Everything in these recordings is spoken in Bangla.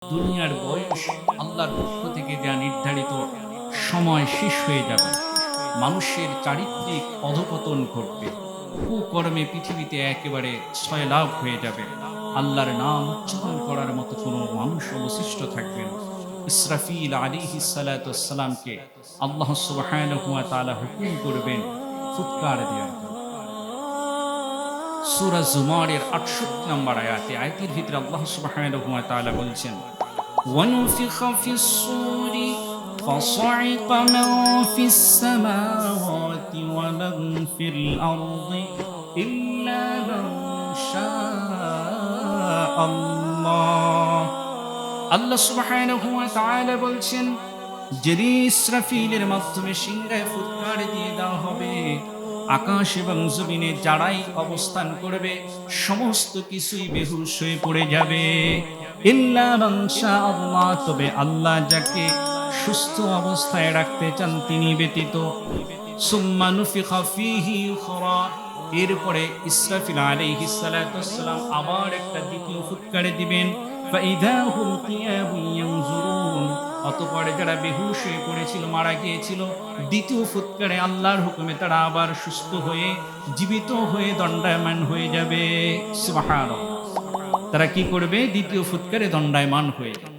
দুনিয়ার বয়স আল্লাহর পক্ষ থেকে যা নির্ধারিত সময় শেষ হয়ে যাবে, মানুষের চারিত্রিক অধপতন ঘটবে, কুকর্মে পৃথিবীতে একেবারে ছয়লাভ হয়ে যাবে, আল্লাহর নাম উচ্চারণ করার মতো কোনো মানুষ অবশিষ্ট থাকবে না। ইসরাফিল আলাইহিস সালাতু ওয়াস সালামকে আল্লাহ সুবহানাহু ওয়া তাআলা হুকুম করবেন ফুৎকার দেওয়ার জন্য। সূরা জুমারের 68 নম্বর আয়াতের ভিতরে আল্লাহ সুবহানাহু ওয়া তাআলা বলছেন, ওয়ানুফিখ ফিস সূরি فصعق من في السماوات ومن في الأرض إلا من شاء الله। আল্লাহ সুবহানাহু ওয়া তাআলা বলছেন, যেদিন ইসরাফিলের মাধ্যমে সিংহায় ফুৎকার দিয়ে দেওয়া হবে, আকাশ এবং জমিনে যারাই অবস্থান করবে সমস্ত কিছুই বেহুশ হয়ে পড়ে যাবে। ইল্লা মান শাআল্লাহ, তবে আল্লাহ যাকে সুস্থ অবস্থায় রাখতে চান তিনি ব্যতীত। সুম্মা নুফিখা ফীহি উখরা, এরপরে ইসরাফিল আলাইহিস সালাতু ওয়াস সালাম আবার একটা দ্বিতীয় ফুৎকার দিবেন। ফাইদা হুম কিয়ামুন ইয়ানজুরুন, অতঃপর যারা বেহুশ হয়ে পড়েছিল, মারা গিয়েছিল, দ্বিতীয় ফুৎকারে আল্লাহর হুকুমে তারা আবার সুস্থ হয়ে জীবিত হয়ে দণ্ডায়মান হয়ে যাবে। সুবহানাল্লাহ। তারা কি করবে? দ্বিতীয় ফুৎকারে দণ্ডায়মান হয়ে যাবে।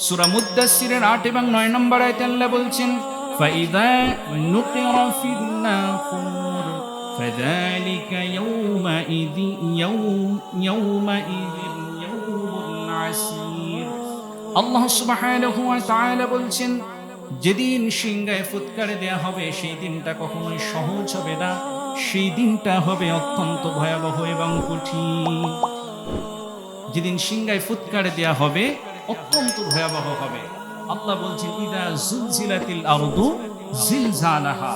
সূরা মুদ্দাসসিরের 8 এবং 9 নম্বর আয়াতে আল্লাহ বলছেন, ফাইদা নুকিরা ফিন নাকুর ফাযালিকা ইয়াউমাইযিন আসির। আল্লাহ সুবহানাহু ওয়া তাআলা বলছেন, যেদিন সিংহায় ফুৎকার দেয়া হবে সেই দিনটা কখনোই সহজ হবে না, সেই দিনটা হবে অত্যন্ত ভয়াবহ এবং কঠিন। যেদিন সিংহায় ফুৎকার দেয়া হবে অত্যন্ত ভয়াবহ হবে। আল্লাহ বলছেন, ইদা জুলজিলাতিল আরদু জিলজালাহা,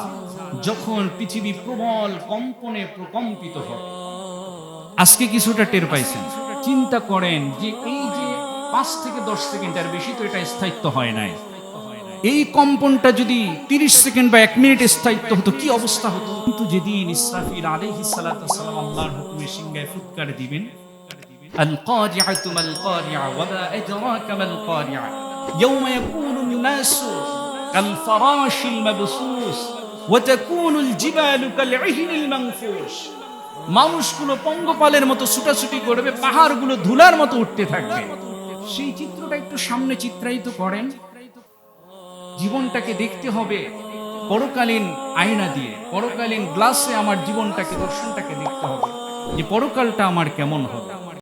যখন পৃথিবী প্রবল কম্পনে প্রকম্পিত হবে। আজকে কিছুটা টের পাইছেন। চিন্তা করেন যে এই যে 5 থেকে 10 সেকেন্ডের বেশি তো এটা স্থায়িত্ব হয় নাই, এই কম্পনটা যদি 30 সেকেন্ড বা 1 মিনিট স্থায়িত্ব হতো কি অবস্থা হতো। কিন্তু যেদিন ইসরাফিল আলাইহিস সালাতু ওয়াস সালাম আল্লাহর হুকুমে সিংহায় ফুৎকার দিবেন, আল কারিআতু মাল কারিআ ওয়া মা আদরাকা মাল কারিআ ইয়াওমা ইয়াকুনুন নাসু কাল ফারাশিল মাবসুস ওয়া তাকুনুল জিবালু কাল ইহনিল মানফুশ। মানুষগুলো পঙ্গপালের মতো ছুটাছুটি করবে, পাহাড়গুলো ধুলার মতো উঠতে থাকবে। সেই চিত্রটা একটু সামনে চিত্রায়িত করেন। জীবনটাকে দেখতে হবে পরকালীন আয়না দিয়ে, পরকালীন গ্লাসে আমার জীবনটাকে, দর্শনটাকে দেখতে হবে যে পরকালটা আমার কেমন হবে।